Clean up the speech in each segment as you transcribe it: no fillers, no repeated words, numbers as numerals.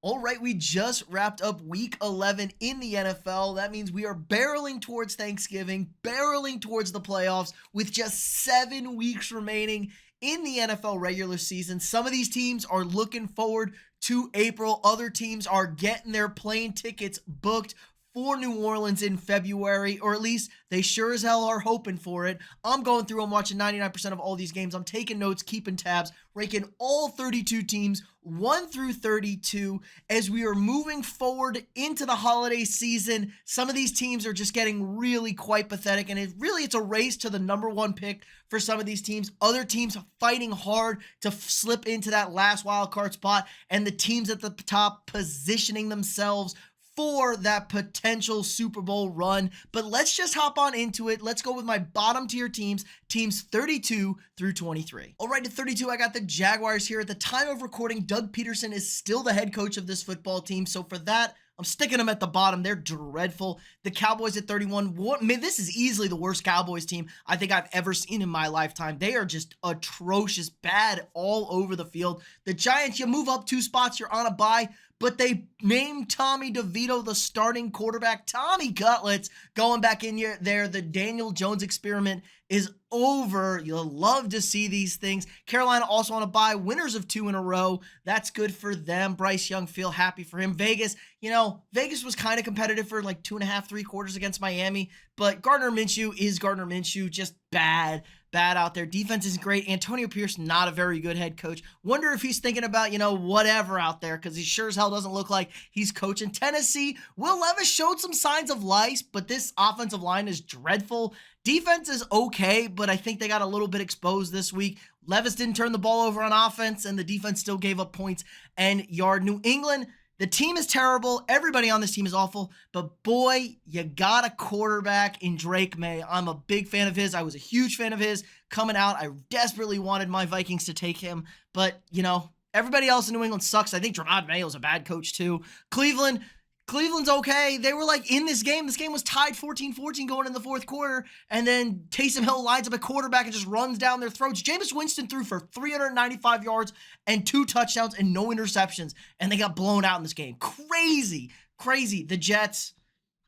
All right, we just wrapped up week 11 in the NFL. That means we are barreling towards Thanksgiving, barreling towards the playoffs with just 7 weeks remaining in the NFL regular season. Some of these teams are looking forward to April. Other teams are getting their plane tickets booked for New Orleans in February, or at least they sure as hell are hoping for it. I'm going through, I'm watching 99% of all these games. I'm taking notes, keeping tabs, ranking all 32 teams 1 through 32 as we are moving forward into the holiday season. Some of these teams are just getting really quite pathetic, and it's a race to the number one pick for some of these teams. Other teams fighting hard to slip into that last wild card spot, and the teams at the top positioning themselves for that potential Super Bowl run. But let's just hop on into it. Let's go with my bottom tier teams 32 through 23. All right, at 32, I got the Jaguars here. At the time of recording, Doug Peterson is still the head coach of this football team. So for that, I'm sticking them at the bottom. They're dreadful. The Cowboys at 31. This is easily the worst Cowboys team I think I've ever seen in my lifetime. They are just atrocious, bad all over the field. The Giants, you move up 2 spots, you're on a bye, but they named Tommy DeVito the starting quarterback. Tommy Cutlets going back in there. The Daniel Jones experiment is over. You'll love to see these things. Carolina also on a bye, winners of 2 in a row. That's good for them. Bryce Young, feel happy for him. Vegas was kind of competitive for like 2.5, 3 quarters against Miami, but Gardner Minshew is Gardner Minshew, just bad out there. Defense isn't great. Antonio Pierce, not a very good head coach. Wonder if he's thinking about, whatever out there, because he sure as hell doesn't look like he's coaching. Tennessee, Will Levis showed some signs of life, but this offensive line is dreadful. Defense is okay, but I think they got a little bit exposed this week. Levis didn't turn the ball over on offense, and the defense still gave up points and yard. New England, the team is terrible. Everybody on this team is awful. But boy, you got a quarterback in Drake May. I'm a big fan of his. I was a huge fan of his coming out. I desperately wanted my Vikings to take him. But, everybody else in New England sucks. I think Jerod Mayo's a bad coach too. Cleveland's okay. They were like in this game. This game was tied 14-14 going in the fourth quarter. And then Taysom Hill lines up a quarterback and just runs down their throats. Jameis Winston threw for 395 yards and 2 touchdowns and no interceptions. And they got blown out in this game. Crazy. The Jets,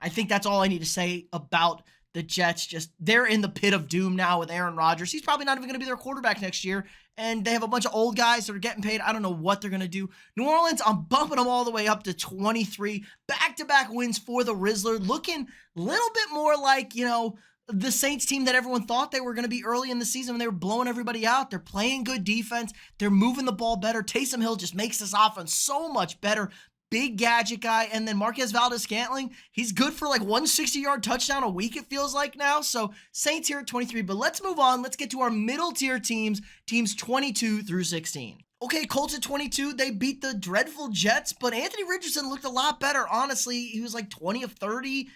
I think that's all I need to say about the Jets. Just they're in the pit of doom now with Aaron Rodgers. He's probably not even going to be their quarterback next year. And they have a bunch of old guys that are getting paid. I don't know what they're going to do. New Orleans, I'm bumping them all the way up to 23. Back-to-back wins for the Rizzler. Looking a little bit more like, the Saints team that everyone thought they were going to be early in the season when they were blowing everybody out. They're playing good defense. They're moving the ball better. Taysom Hill just makes this offense so much better. Big gadget guy. And then Marquez Valdes-Scantling, he's good for like 160-yard touchdown a week, it feels like now. So Saints here at 23. But let's move on. Let's get to our middle tier teams 22 through 16. Okay, Colts at 22, they beat the dreadful Jets, but Anthony Richardson looked a lot better, honestly. He was like 20 of 30.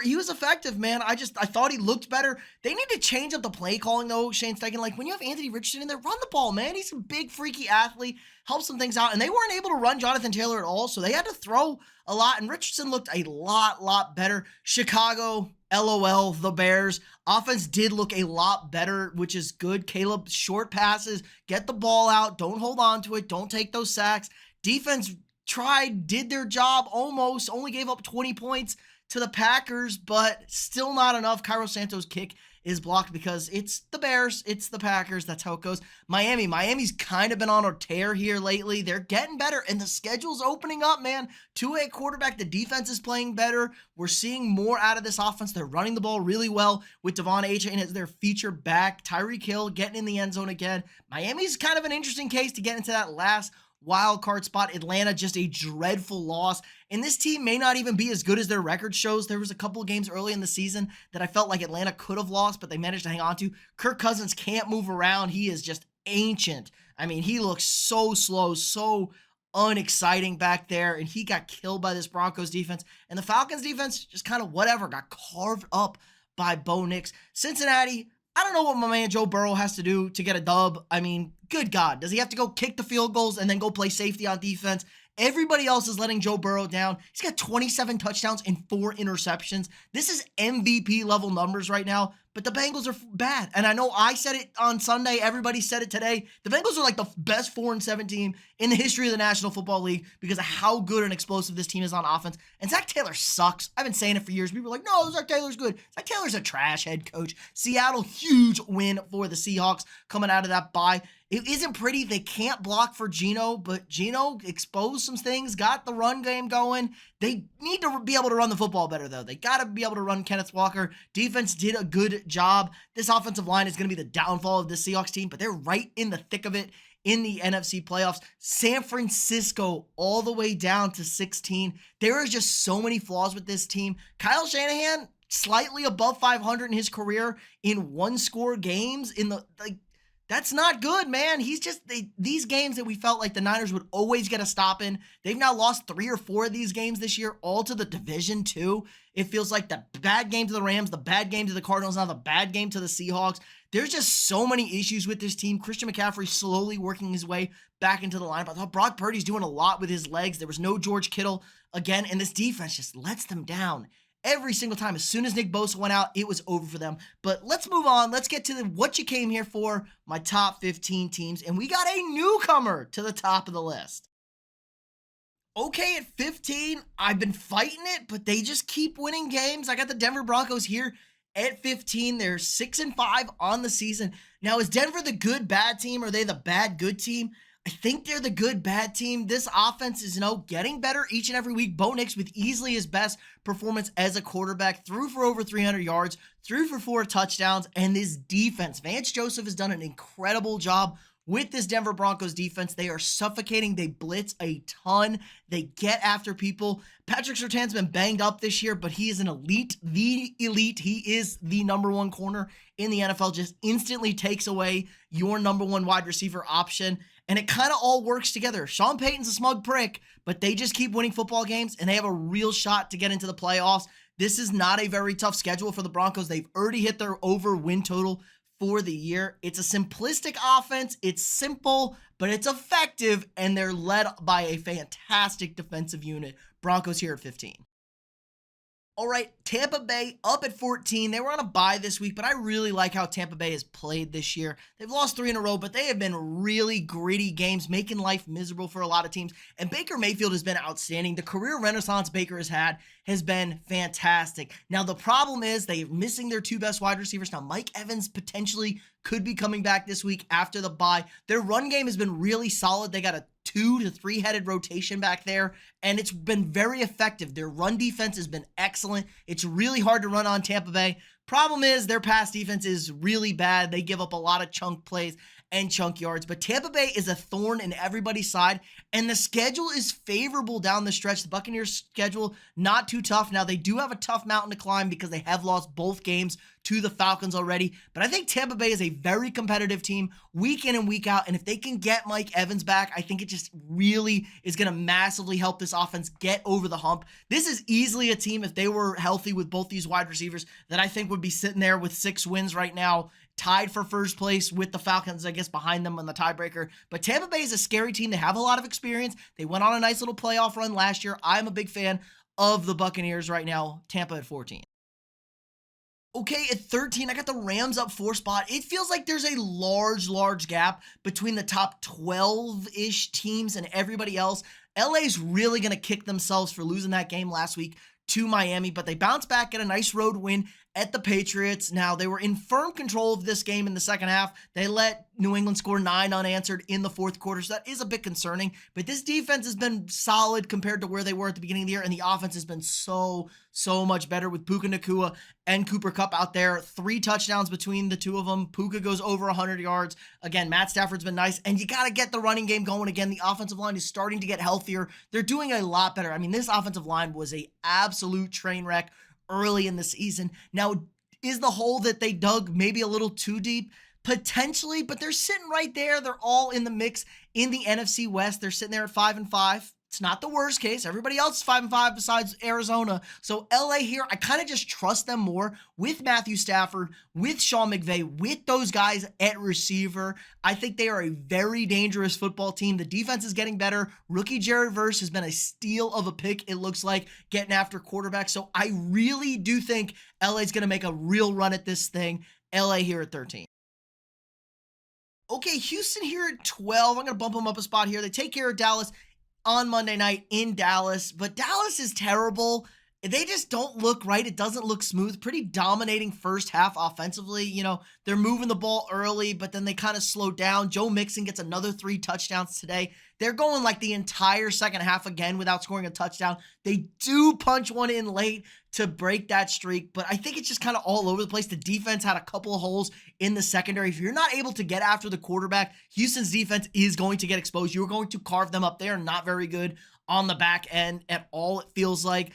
He was effective, man. I thought he looked better. They need to change up the play calling, though, Shane Steichen. Like, when you have Anthony Richardson in there, run the ball, man. He's a big, freaky athlete, helps some things out. And they weren't able to run Jonathan Taylor at all, so they had to throw a lot. And Richardson looked a lot better. Chicago, LOL, the Bears. Offense did look a lot better, which is good. Caleb, short passes, get the ball out. Don't hold on to it. Don't take those sacks. Defense did their job almost, only gave up 20 points to the Packers, but still not enough. Cairo Santos' kick is blocked because it's the Bears, it's the Packers. That's how it goes. Miami's kind of been on a tear here lately. They're getting better, and the schedule's opening up, man. 2-way quarterback, the defense is playing better. We're seeing more out of this offense. They're running the ball really well with Devon Achane as their feature back. Tyreek Hill getting in the end zone again. Miami's kind of an interesting case to get into that last wild card spot. Atlanta, just a dreadful loss. And this team may not even be as good as their record shows. There was a couple of games early in the season that I felt like Atlanta could have lost, but they managed to hang on to. Kirk Cousins can't move around. He is just ancient. I mean, he looks so slow, so unexciting back there, and he got killed by this Broncos defense. And the Falcons defense, just kind of whatever, got carved up by Bo Nix. Cincinnati, I don't know what my man Joe Burrow has to do to get a dub. I mean, good God. Does he have to go kick the field goals and then go play safety on defense? Everybody else is letting Joe Burrow down. He's got 27 touchdowns and 4 interceptions. This is MVP level numbers right now. but the Bengals are bad. And I know I said it on Sunday. Everybody said it today. The Bengals are like the best 4-7 team in the history of the National Football League because of how good and explosive this team is on offense. And Zach Taylor sucks. I've been saying it for years. People are like, no, Zach Taylor's good. Zach Taylor's a trash head coach. Seattle, huge win for the Seahawks coming out of that bye. It isn't pretty. They can't block for Geno, but Geno exposed some things, got the run game going. They need to be able to run the football better, though. They got to be able to run Kenneth Walker. Defense did a good job. This offensive line is going to be the downfall of the Seahawks team, but they're right in the thick of it in the NFC playoffs. San Francisco all the way down to 16. There are just so many flaws with this team. Kyle Shanahan, slightly above 500 in his career in one-score games in the that's not good, man. He's just, these games that we felt like the Niners would always get a stop in, they've now lost 3 or 4 of these games this year, all to the division too. It feels like the bad game to the Rams, the bad game to the Cardinals, now the bad game to the Seahawks. There's just so many issues with this team. Christian McCaffrey slowly working his way back into the lineup. I thought Brock Purdy's doing a lot with his legs. There was no George Kittle again, and this defense just lets them down every single time. As soon as Nick Bosa went out, it was over for them. But let's move on. Let's get to what you came here for, my top 15 teams. And we got a newcomer to the top of the list. Okay, at 15, I've been fighting it, but they just keep winning games. I got the Denver Broncos here at 15. They're 6-5 on the season. Now, is Denver the good, bad team? Or are they the bad, good team? I think they're the good, bad team. This offense is, getting better each and every week. Bo Nix with easily his best performance as a quarterback, threw for over 300 yards, threw for 4 touchdowns, and this defense, Vance Joseph has done an incredible job with this Denver Broncos defense. They are suffocating. They blitz a ton. They get after people. Patrick Surtain's been banged up this year, but he is an elite, the elite. He is the number 1 corner in the NFL, just instantly takes away your number 1 wide receiver option. And it kind of all works together. Sean Payton's a smug prick, but they just keep winning football games, and they have a real shot to get into the playoffs. This is not a very tough schedule for the Broncos. They've already hit their over win total for the year. It's a simplistic offense. It's simple, but it's effective, and they're led by a fantastic defensive unit. Broncos here at 15. All right, Tampa Bay up at 14. They were on a bye this week, but I really like how Tampa Bay has played this year. They've lost 3 in a row, but they have been really gritty games, making life miserable for a lot of teams. And Baker Mayfield has been outstanding. The career renaissance Baker has had has been fantastic. Now, the problem is they're missing their 2 best wide receivers. Now, Mike Evans potentially could be coming back this week after the bye. Their run game has been really solid. They got a 2 to 3 headed rotation back there, and it's been very effective. Their run defense has been excellent. It's really hard to run on Tampa Bay. Problem is their pass defense is really bad. They give up a lot of chunk plays and chunk yards, but Tampa Bay is a thorn in everybody's side, and the schedule is favorable down the stretch. The Buccaneers' schedule, not too tough. Now, they do have a tough mountain to climb because they have lost both games to the Falcons already, but I think Tampa Bay is a very competitive team week in and week out, and if they can get Mike Evans back, I think it just really is going to massively help this offense get over the hump. This is easily a team, if they were healthy with both these wide receivers, that I think would be sitting there with 6 wins right now, tied for first place with the Falcons, I guess, behind them on the tiebreaker. But Tampa Bay is a scary team. They have a lot of experience. They went on a nice little playoff run last year. I'm a big fan of the Buccaneers right now. Tampa at 14. Okay, at 13, I got the Rams up 4 spot. It feels like there's a large gap between the top 12-ish teams and everybody else. LA's really going to kick themselves for losing that game last week to Miami, but they bounced back, get a nice road win at the Patriots. Now, they were in firm control of this game in the second half. They let New England score 9 unanswered in the fourth quarter, so that is a bit concerning. But this defense has been solid compared to where they were at the beginning of the year, and the offense has been so much better with Puka Nacua and Cooper Kupp out there. 3 touchdowns between the 2 of them. Puka goes over 100 yards. Again, Matt Stafford's been nice, and you got to get the running game going again. The offensive line is starting to get healthier. They're doing a lot better. I mean, this offensive line was a absolute train wreck early in the season. Now, is the hole that they dug maybe a little too deep? Potentially, but they're sitting right there. They're all in the mix in the NFC West. They're sitting there at 5-5. It's not the worst case. Everybody else is 5-5 besides Arizona. So LA here, I kind of just trust them more with Matthew Stafford, with Sean McVay, with those guys at receiver. I think they are a very dangerous football team. The defense is getting better. Rookie Jared Verse has been a steal of a pick, it looks like, getting after quarterbacks. So I really do think LA is going to make a real run at this thing. LA here at 13. Okay, Houston here at 12. I'm going to bump them up a spot here. They take care of Dallas on Monday night in Dallas, but Dallas is terrible. They just don't look right. It doesn't look smooth. Pretty dominating first half offensively. They're moving the ball early, but then they kind of slow down. Joe Mixon gets another 3 touchdowns today. They're going like the entire second half again without scoring a touchdown. They do punch one in late to break that streak, but I think it's just kind of all over the place. The defense had a couple of holes in the secondary. If you're not able to get after the quarterback, Houston's defense is going to get exposed. You're going to carve them up. They are not very good on the back end at all, it feels like.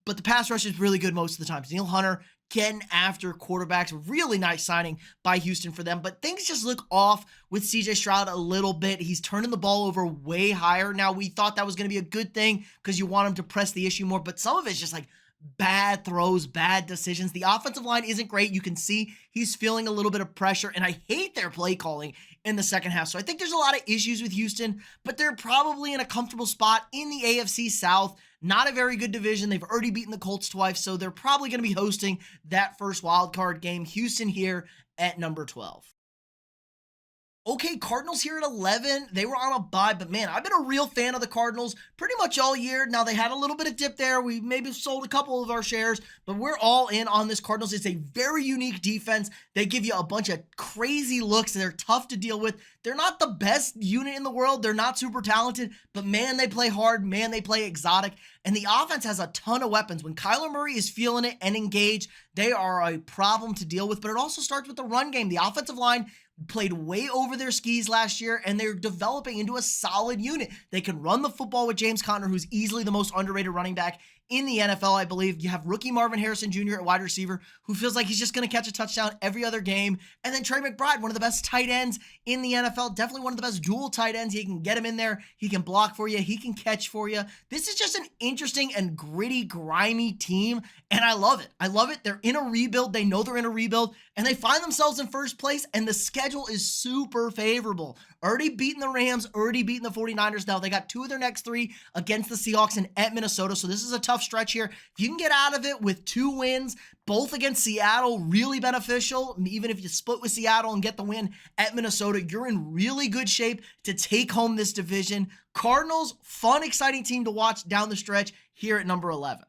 But the pass rush is really good most of the time. Danielle Hunter getting after quarterbacks. Really nice signing by Houston for them. But things just look off with CJ Stroud a little bit. He's turning the ball over way higher. Now, we thought that was going to be a good thing because you want him to press the issue more. But some of it's just like bad throws, bad decisions. The offensive line isn't great. You can see he's feeling a little bit of pressure. And I hate their play calling in the second half. So I think there's a lot of issues with Houston. But they're probably in a comfortable spot in the AFC South. Not a very good division. They've already beaten the Colts twice, so they're probably going to be hosting that first wild card game. Houston here at number 12. Okay, Cardinals here at 11. They were on a bye, but man, I've been a real fan of the Cardinals pretty much all year. Now, they had a little bit of dip there. We maybe sold a couple of our shares, but we're all in on this Cardinals. It's a very unique defense. They give you a bunch of crazy looks. They're tough to deal with. They're not the best unit in the world. They're not super talented, but man, they play hard. Man, they play exotic. And the offense has a ton of weapons. When Kyler Murray is feeling it and engaged, they are a problem to deal with, but it also starts with the run game. The offensive line played way over their skis last year, and they're developing into a solid unit. They can run the football with James Conner, who's easily the most underrated running back in the NFL, I believe. You have rookie Marvin Harrison Jr. at wide receiver, who feels like he's just going to catch a touchdown every other game. And then Trey McBride, one of the best tight ends in the NFL, definitely one of the best dual tight ends. You can get him in there. He can block for you. He can catch for you. This is just an interesting and gritty, grimy team, and I love it. I love it. They're in a rebuild. They know they're in a rebuild, and they find themselves in first place, and the schedule is super favorable. Already beaten the Rams, already beaten the 49ers. Now they got 2 of their next 3 against the Seahawks and at Minnesota, so this is a tough stretch here. If you can get out of it with 2 wins, both against Seattle, really beneficial. Even if you split with Seattle and get the win at Minnesota, you're in really good shape to take home this division. Cardinals, fun, exciting team to watch down the stretch here at number 11.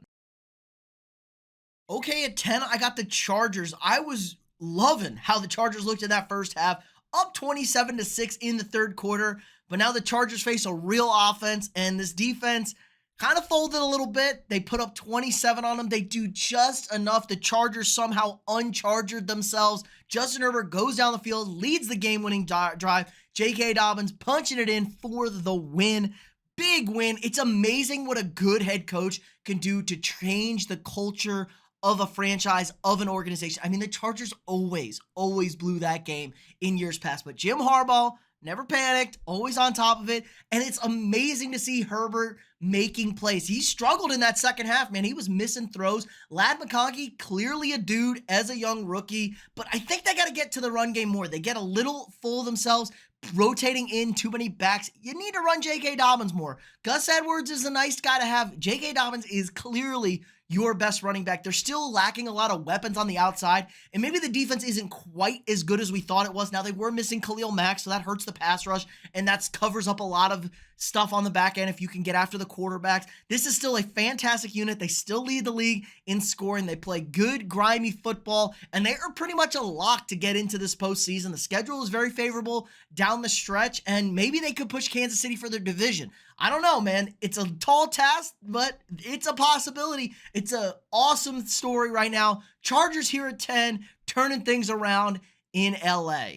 Okay, at 10, I got the Chargers. I was loving how the Chargers looked in that first half, up 27-6 in the third quarter. But now the Chargers face a real offense, and this defense kind of folded a little bit. They put up 27 on them. They do just enough. The Chargers somehow unchargered themselves. Justin Herbert goes down the field, leads the game-winning drive. J.K. Dobbins punching it in for the win. Big win. It's amazing what a good head coach can do to change the culture of a franchise, of an organization. I mean, the Chargers always blew that game in years past. But Jim Harbaugh never panicked, always on top of it. And it's amazing to see Herbert making plays. He struggled in that second half, man. He was missing throws. Ladd McConkey, clearly a dude as a young rookie. But I think they got to get to the run game more. They get a little full of themselves, rotating in too many backs. You need to run J.K. Dobbins more. Gus Edwards is a nice guy to have. J.K. Dobbins is clearly your best running back. They're still lacking a lot of weapons on the outside, and maybe the defense isn't quite as good as we thought it was. Now, they were missing Khalil Mack, so that hurts the pass rush, and that covers up a lot of stuff on the back end if you can get after the quarterbacks. This is still a fantastic unit. They still lead the league in scoring. They play good, grimy football, and they are pretty much a lock to get into this postseason. The schedule is very favorable down the stretch, and maybe they could push Kansas City for their division. I don't know, man. It's a tall task, but it's a possibility. It's an awesome story right now. Chargers here at 10, turning things around in LA.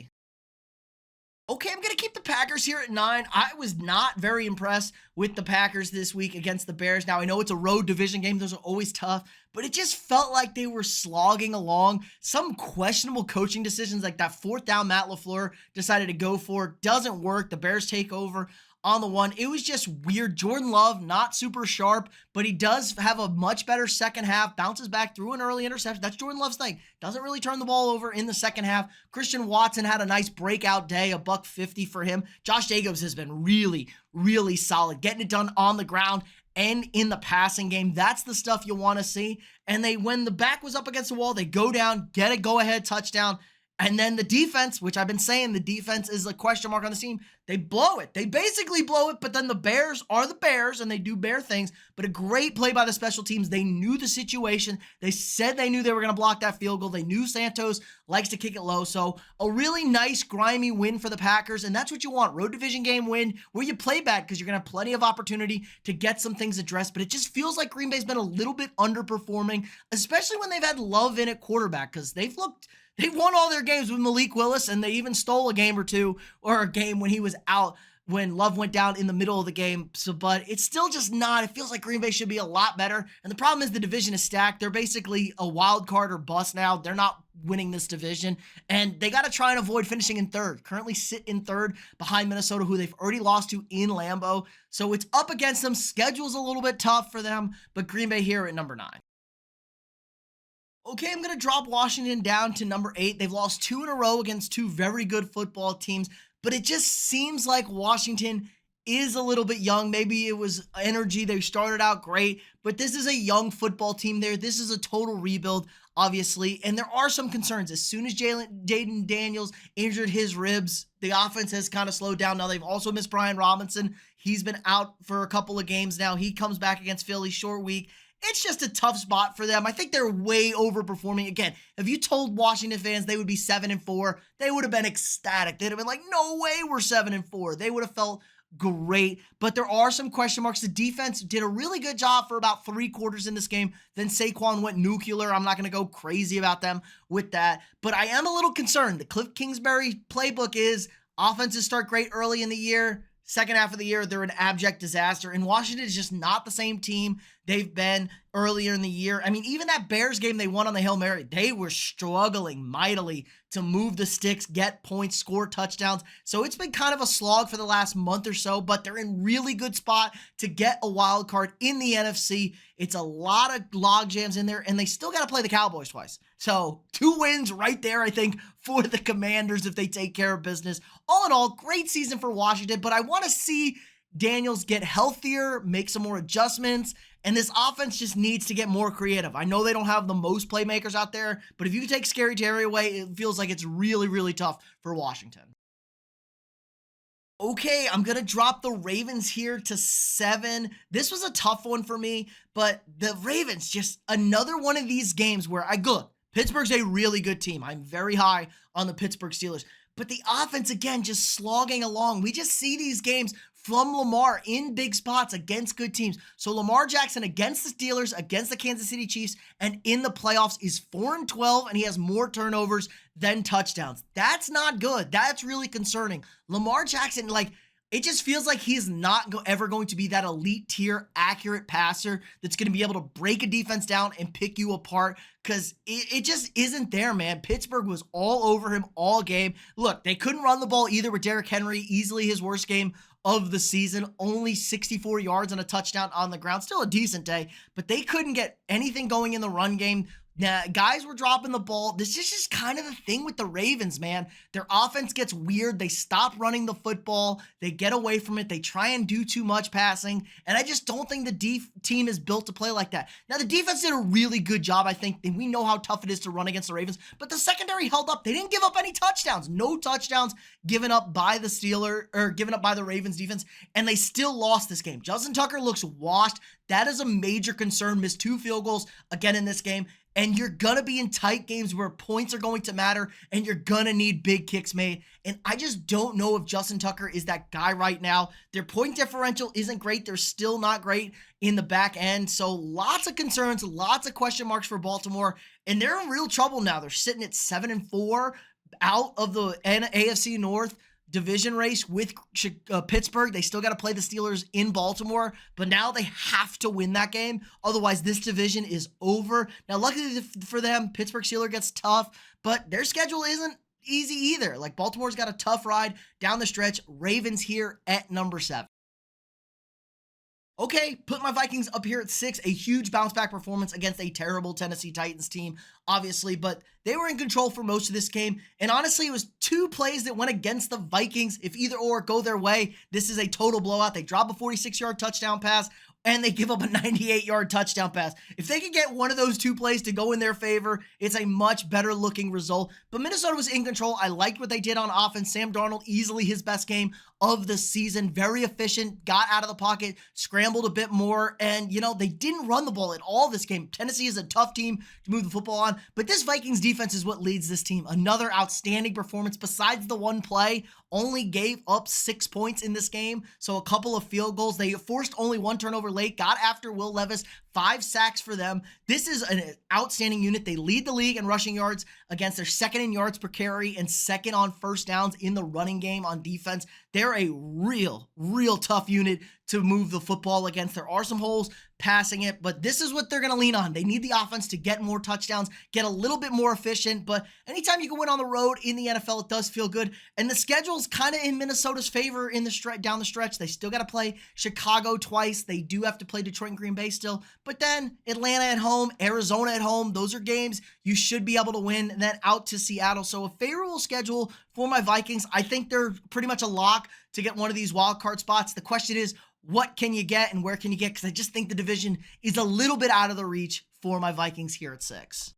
Okay, I'm going to keep the Packers here at 9. I was not very impressed with the Packers this week against the Bears. Now, I know it's a road division game. Those are always tough, but it just felt like they were slogging along. Some questionable coaching decisions, like that 4th down Matt LaFleur decided to go for, doesn't work. The Bears take over on the one. It was just weird. Jordan Love, not super sharp, but he does have a much better second half, bounces back through an early interception. That's Jordan Love's thing. Doesn't really turn the ball over in the second half. Christian Watson had a nice breakout day, a $150 for him. Josh Jacobs has been really, really solid, getting it done on the ground and in the passing game. That's the stuff you want to see. And when the back was up against the wall, they go down, get a go-ahead touchdown. And then the defense, which I've been saying, the defense is a question mark on the team. They blow it. They basically blow it, but then the Bears are the Bears, and they do Bear things. But a great play by the special teams. They knew the situation. They said they knew they were going to block that field goal. They knew Santos likes to kick it low. So a really nice, grimy win for the Packers, and that's what you want. Road division game win where you play bad because you're going to have plenty of opportunity to get some things addressed. But it just feels like Green Bay's been a little bit underperforming, especially when they've had Love in at quarterback, because they've won all their games with Malik Willis, and they even stole a game or two, or a game when he was out, when Love went down in the middle of the game. So, but it's still just not. It feels like Green Bay should be a lot better. And the problem is the division is stacked. They're basically a wild card or bust now. They're not winning this division, and they got to try and avoid finishing in third. Currently sit in third behind Minnesota, who they've already lost to in Lambeau. So it's up against them. Schedule's a little bit tough for them, but Green Bay here at number 9. Okay, I'm going to drop Washington down to number 8. They've lost 2 in a row against 2 very good football teams, but it just seems like Washington is a little bit young. Maybe it was energy. They started out great, but this is a young football team there. This is a total rebuild, obviously, and there are some concerns. As soon as Jaden Daniels injured his ribs, the offense has kind of slowed down. Now they've also missed Brian Robinson. He's been out for a couple of games now. He comes back against Philly, short week. It's just a tough spot for them. I think they're way overperforming. Again, if you told Washington fans they would be 7-4, they would have been ecstatic. They'd have been like, no way we're 7-4. They would have felt great, but there are some question marks. The defense did a really good job for about 3 quarters in this game. Then Saquon went nuclear. I'm not going to go crazy about them with that, but I am a little concerned. The Cliff Kingsbury playbook is offenses start great early in the year. Second half of the year, they're an abject disaster. And Washington is just not the same team they've been earlier in the year. I mean, even that Bears game they won on the Hail Mary, they were struggling mightily to move the sticks, get points, score touchdowns. So it's been kind of a slog for the last month or so, but they're in really good spot to get a wild card in the NFC. It's a lot of log jams in there, and they still got to play the Cowboys twice. So 2 wins right there, I think, for the Commanders if they take care of business. All in all, great season for Washington, but I want to see Daniels get healthier, make some more adjustments, and this offense just needs to get more creative. I know they don't have the most playmakers out there, but if you take Scary Terry away, it feels like it's really, really tough for Washington. Okay, I'm going to drop the Ravens here to 7. This was a tough one for me, but the Ravens, just another one of these games where look, Pittsburgh's a really good team. I'm very high on the Pittsburgh Steelers, but the offense, again, just slogging along. We just see these games from Lamar in big spots against good teams. So Lamar Jackson against the Steelers, against the Kansas City Chiefs, and in the playoffs is 4-12, and he has more turnovers than touchdowns. That's not good. That's really concerning. Lamar Jackson, it just feels like he's not ever going to be that elite tier, accurate passer that's going to be able to break a defense down and pick you apart, because it just isn't there, man. Pittsburgh was all over him all game. Look, they couldn't run the ball either with Derrick Henry, easily his worst game of the season, only 64 yards and a touchdown on the ground. Still a decent day, but they couldn't get anything going in the run game. Now, guys were dropping the ball. This is just kind of the thing with the Ravens, man. Their offense gets weird. They stop running the football. They get away from it. They try and do too much passing. And I just don't think the team is built to play like that. Now, the defense did a really good job, I think. And we know how tough it is to run against the Ravens. But the secondary held up. They didn't give up any touchdowns. No touchdowns given up by the Ravens defense. And they still lost this game. Justin Tucker looks washed. That is a major concern. Missed 2 field goals again in this game. And you're going to be in tight games where points are going to matter, and you're going to need big kicks made. And I just don't know if Justin Tucker is that guy right now. Their point differential isn't great. They're still not great in the back end. So lots of concerns, lots of question marks for Baltimore. And they're in real trouble now. They're sitting at 7-4 out of the AFC North division race with Pittsburgh. They still got to play the Steelers in Baltimore, but now they have to win that game. Otherwise, this division is over. Now, luckily for them, Pittsburgh Steelers gets tough, but their schedule isn't easy either. Baltimore's got a tough ride down the stretch. Ravens here at number 7. Okay, put my Vikings up here at 6. A huge bounce back performance against a terrible Tennessee Titans team, obviously, but they were in control for most of this game. And honestly, it was two plays that went against the Vikings. If either or go their way, this is a total blowout. They drop a 46-yard touchdown pass and they give up a 98-yard touchdown pass. If they could get one of those two plays to go in their favor, it's a much better looking result. But Minnesota was in control. I liked what they did on offense. Sam Darnold, easily his best game of the season. Very efficient, got out of the pocket, scrambled a bit more, and, they didn't run the ball at all this game. Tennessee is a tough team to move the football on, but this Vikings defense is what leads this team. Another outstanding performance besides the one play. Only gave up 6 points in this game, so a couple of field goals. They forced only one turnover late, got after Will Levis, 5 sacks for them. This is an outstanding unit. They lead the league in rushing yards against their second in yards per carry and second on first downs in the running game on defense. They're a real tough unit to move the football against. There are some holes passing it, but this is what they're going to lean on. They need the offense to get more touchdowns, get a little bit more efficient, but anytime you can win on the road in the NFL, it does feel good. And the schedule's kind of in Minnesota's favor in the down the stretch. They still got to play Chicago twice. They do have to play Detroit and Green Bay still, but then Atlanta at home, Arizona at home. Those are games you should be able to win, and then out to Seattle. So a favorable schedule for my Vikings. I think they're pretty much a lock to get one of these wild card spots. The question is, what can you get and where can you get? Because I just think the division is a little bit out of the reach for my Vikings here at 6.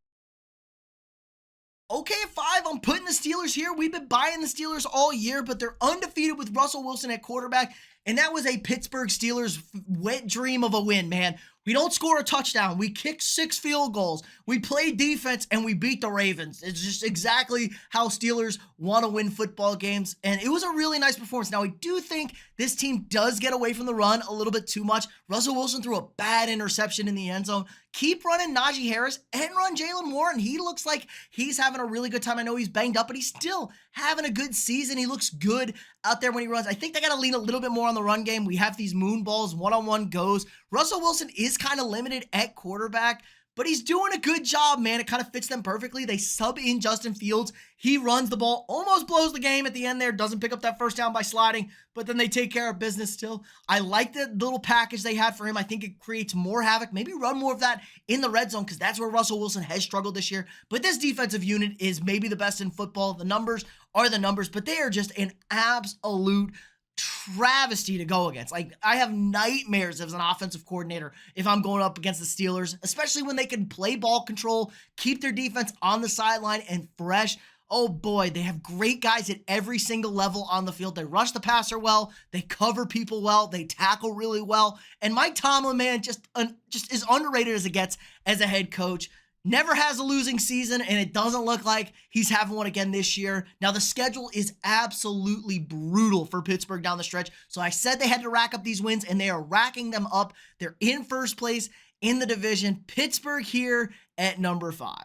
Okay, at 5, I'm putting the Steelers here. We've been buying the Steelers all year, but they're undefeated with Russell Wilson at quarterback, and that was a Pittsburgh Steelers wet dream of a win, man. We don't score a touchdown. We kick 6 field goals. We play defense, and we beat the Ravens. It's just exactly how Steelers want to win football games, and it was a really nice performance. Now, I do think this team does get away from the run a little bit too much. Russell Wilson threw a bad interception in the end zone. Keep running Najee Harris and run Jalen Warren. He looks like he's having a really good time. I know he's banged up, but he's still having a good season. He looks good out there when he runs. I think they got to lean a little bit more on the run game. We have these moon balls, one-on-one goes. Russell Wilson is kind of limited at quarterback, but he's doing a good job, man. It kind of fits them perfectly. They sub in Justin Fields. He runs the ball, almost blows the game at the end there, doesn't pick up that first down by sliding, but then they take care of business still. I like the little package they had for him. I think it creates more havoc. Maybe run more of that in the red zone because that's where Russell Wilson has struggled this year. But this defensive unit is maybe the best in football. The numbers are the numbers, but they are just an absolute travesty to go against. Like, I have nightmares as an offensive coordinator if I'm going up against the Steelers, especially when they can play ball control, keep their defense on the sideline and fresh. Oh boy, they have great guys at every single level on the field. They rush the passer well, they cover people well, they tackle really well. And Mike Tomlin, man, just is underrated as it gets as a head coach. Never has a losing season, and it doesn't look like he's having one again this year. Now, the schedule is absolutely brutal for Pittsburgh down the stretch. So I said they had to rack up these wins, and they are racking them up. They're in first place in the division. Pittsburgh here at number 5.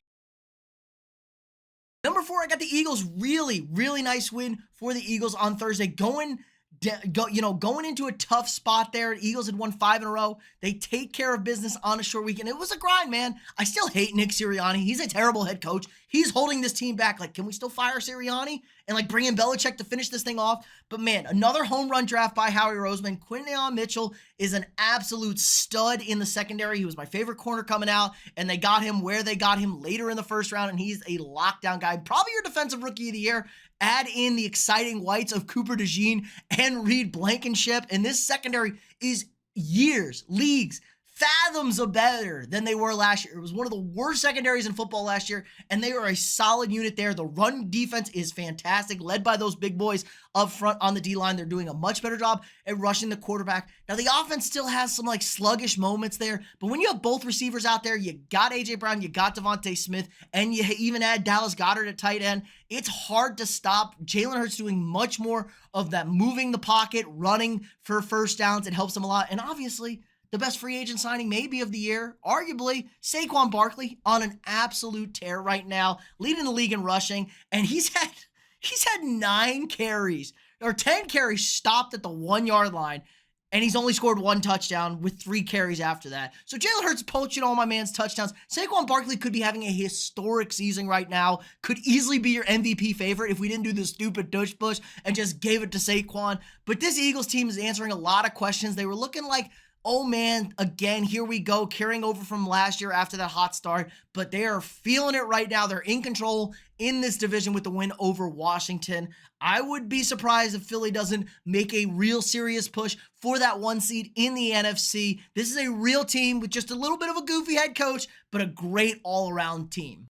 Number 4, I got the Eagles. Really nice win for the Eagles on Thursday. Going into a tough spot there. Eagles had won 5 in a row. They take care of business on a short weekend. It was a grind, man. I still hate Nick Sirianni. He's a terrible head coach. He's holding this team back. Like, can we still fire Sirianni and bring in Belichick to finish this thing off? But man, another home run draft by Howie Roseman. Quinton Mitchell is an absolute stud in the secondary. He was my favorite corner coming out, and they got him where they got him later in the first round, and he's a lockdown guy. Probably your defensive rookie of the year. Add in the exciting whites of Cooper DeJean and Reed Blankenship, and this secondary is years, leagues, fathoms of better than they were last year. It was one of the worst secondaries in football last year, and they are a solid unit there. The run defense is fantastic, led by those big boys up front on the D-line. They're doing a much better job at rushing the quarterback. Now, the offense still has some sluggish moments there, but when you have both receivers out there, you got A.J. Brown, you got Devontae Smith, and you even add Dallas Goedert at tight end, it's hard to stop. Jalen Hurts doing much more of that moving the pocket, running for first downs. It helps them a lot, and obviously, the best free agent signing maybe of the year, arguably Saquon Barkley on an absolute tear right now, leading the league in rushing, and he's had 9 carries or 10 carries stopped at the 1-yard line, and he's only scored 1 touchdown with 3 carries after that. So Jalen Hurts poaching all my man's touchdowns. Saquon Barkley could be having a historic season right now, could easily be your MVP favorite if we didn't do the stupid tush push and just gave it to Saquon. But this Eagles team is answering a lot of questions. They were looking like Oh man, again, here we go, carrying over from last year after that hot start, but they are feeling it right now. They're in control in this division with the win over Washington. I would be surprised if Philly doesn't make a real serious push for that 1 seed in the NFC. This is a real team with just a little bit of a goofy head coach, but a great all-around team.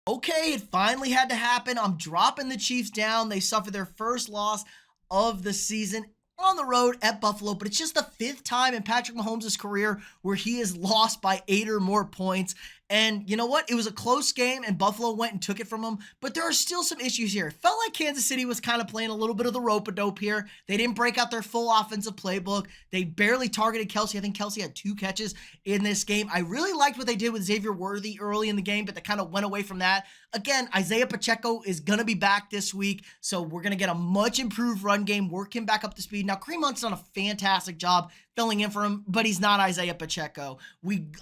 Okay, it finally had to happen. I'm dropping the Chiefs down. They suffered their first loss of the season on the road at Buffalo, but it's just the 5th time in Patrick Mahomes' career where he has lost by 8 or more points. And you know what? It was a close game, and Buffalo went and took it from him, but there are still some issues here. It felt like Kansas City was kind of playing a little bit of the rope-a-dope here. They didn't break out their full offensive playbook. They barely targeted Kelsey. I think Kelsey had 2 catches in this game. I really liked what they did with Xavier Worthy early in the game, but they kind of went away from that. Again, Isaiah Pacheco is going to be back this week, so we're going to get a much improved run game, work him back up to speed. Now, Kareem Hunt's done a fantastic job filling in for him, but he's not Isaiah Pacheco.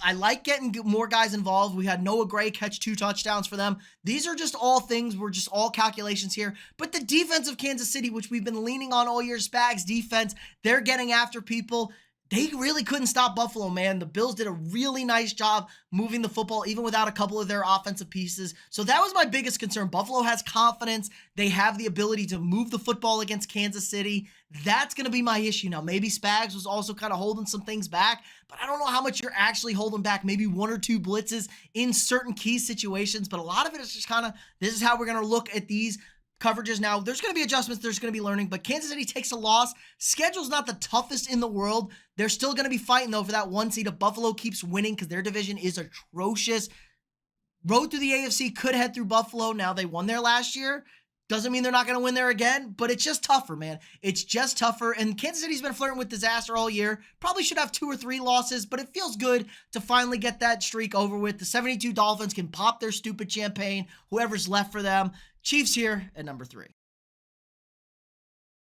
I like getting more guys involved. We had Noah Gray catch 2 touchdowns for them. These are just all things. We're just all calculations here. But the defense of Kansas City, which we've been leaning on all year, Spags defense, they're getting after people. They really couldn't stop Buffalo, man. The Bills did a really nice job moving the football, even without a couple of their offensive pieces. So that was my biggest concern. Buffalo has confidence. They have the ability to move the football against Kansas City. That's going to be my issue. Now, maybe Spags was also kind of holding some things back, but I don't know how much you're actually holding back. Maybe 1 or 2 blitzes in certain key situations, but a lot of it is just kind of, this is how we're going to look at these coverages. Now, there's going to be adjustments, there's going to be learning, but Kansas City takes a loss. Schedule's not the toughest in the world. They're still going to be fighting, though, for that 1 seed. If Buffalo keeps winning, because their division is atrocious. Road through the AFC could head through Buffalo. Now, they won there last year. Doesn't mean they're not going to win there again, but it's just tougher, man. It's just tougher, and Kansas City's been flirting with disaster all year. Probably should have 2 or 3 losses, but it feels good to finally get that streak over with. The 72 Dolphins can pop their stupid champagne, whoever's left for them. Chiefs here at number 3.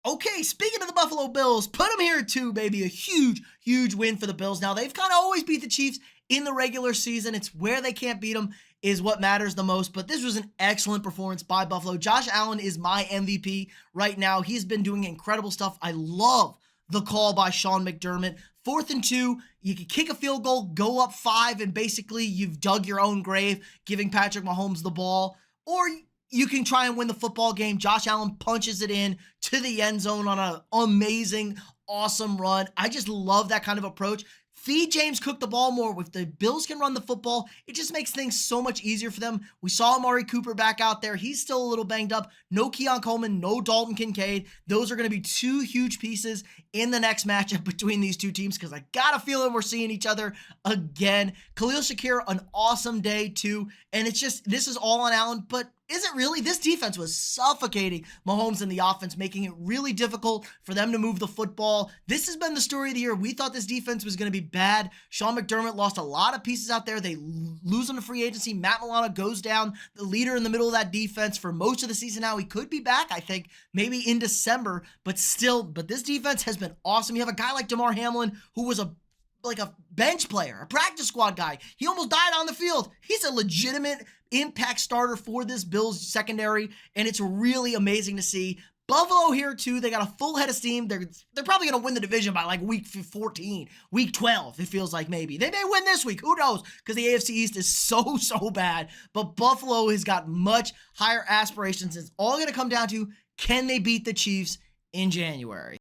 Okay, speaking of the Buffalo Bills, put them here too, baby. A huge, huge win for the Bills. Now, they've kind of always beat the Chiefs in the regular season. It's where they can't beat them is what matters the most, but this was an excellent performance by Buffalo. Josh Allen is my MVP right now. He's been doing incredible stuff. I love the call by Sean McDermott. 4th and 2, you can kick a field goal, go up 5, and basically you've dug your own grave, giving Patrick Mahomes the ball, or you can try and win the football game. Josh Allen punches it in to the end zone on an amazing, awesome run. I just love that kind of approach. Feed James Cook the ball more. If the Bills can run the football, it just makes things so much easier for them. We saw Amari Cooper back out there. He's still a little banged up. No Keon Coleman, no Dalton Kincaid. Those are going to be 2 huge pieces in the next matchup between these 2 teams, because I got a feeling we're seeing each other again. Khalil Shakir, an awesome day too. And it's just, this is all on Allen, but is it really? This defense was suffocating Mahomes in the offense, making it really difficult for them to move the football. This has been the story of the year. We thought this defense was going to be bad. Sean McDermott lost a lot of pieces out there. They lose on the free agency. Matt Milano goes down, the leader in the middle of that defense for most of the season now. He could be back, I think, maybe in December, but this defense has been awesome. You have a guy like DeMar Hamlin, who was a bench player, a practice squad guy. He almost died on the field. He's a legitimate impact starter for this Bills secondary, and it's really amazing to see. Buffalo here too. They got a full head of steam. They're probably going to win the division by like week 14, week 12. It feels like maybe they may win this week. Who knows? Because the AFC East is so bad. But Buffalo has got much higher aspirations. It's all going to come down to, can they beat the Chiefs in January?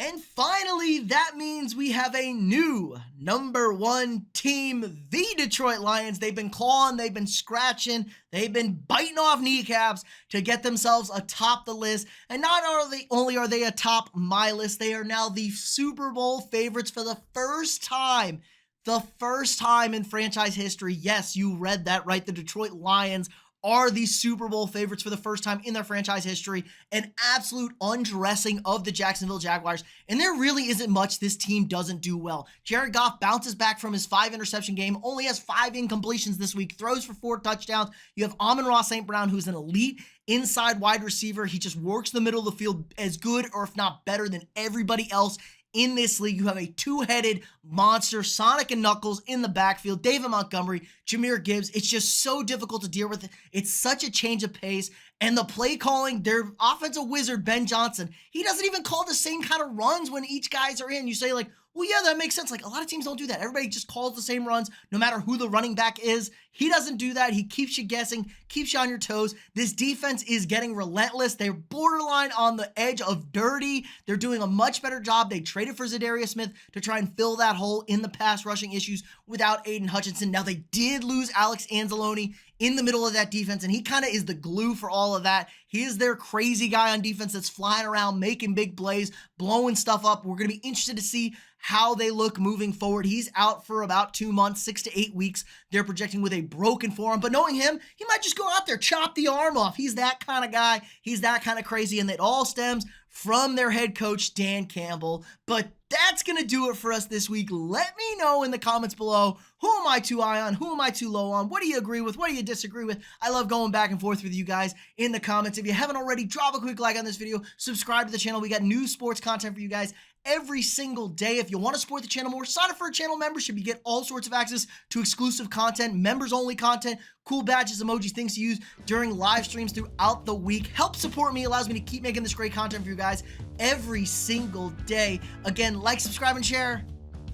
And finally, that means we have a new number 1 team, the Detroit Lions. They've been clawing, they've been scratching, they've been biting off kneecaps to get themselves atop the list. And not only are they atop my list, they are now the Super Bowl favorites for the first time. The first time in franchise history. Yes, you read that right. The Detroit Lions are the Super Bowl favorites for the first time in their franchise history. An absolute undressing of the Jacksonville Jaguars. And there really isn't much this team doesn't do well. Jared Goff bounces back from his 5-interception game, only has 5 incompletions this week, throws for 4 touchdowns. You have Amon-Ra St. Brown, who's an elite inside wide receiver. He just works the middle of the field as good, or if not better, than everybody else in this league. You have a two-headed monster, Sonic and Knuckles in the backfield, David Montgomery, Jahmyr Gibbs. It's just so difficult to deal with. It's such a change of pace. And the play calling, their offensive wizard, Ben Johnson, he doesn't even call the same kind of runs when each guys are in. You say like, well, yeah, that makes sense. Like, a lot of teams don't do that. Everybody just calls the same runs, no matter who the running back is. He doesn't do that. He keeps you guessing, keeps you on your toes. This defense is getting relentless. They're borderline on the edge of dirty. They're doing a much better job. They traded for Zadarius Smith to try and fill that hole in the pass rushing issues without Aiden Hutchinson. Now, they did lose Alex Anzalone in the middle of that defense, and he kind of is the glue for all of that. He is their crazy guy on defense that's flying around, making big plays, blowing stuff up. We're going to be interested to see how they look moving forward. He's out for about 2 months, 6 to 8 weeks. They're projecting with a broken forearm, but knowing him, he might just go out there, chop the arm off. He's that kind of guy. He's that kind of crazy, and it all stems from their head coach, Dan Campbell. But that's going to do it for us this week. Let me know in the comments below, who am I too high on? Who am I too low on? What do you agree with? What do you disagree with? I love going back and forth with you guys in the comments. If you haven't already, drop a quick like on this video. Subscribe to the channel. We got new sports content for you guys every single day. If you want to support the channel more, sign up for a channel membership. You get all sorts of access to exclusive content, members-only content, cool badges, emojis, things to use during live streams throughout the week. Help support me, allows me to keep making this great content for you guys every single day. Again, like, subscribe, and share,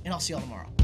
and I'll see y'all tomorrow.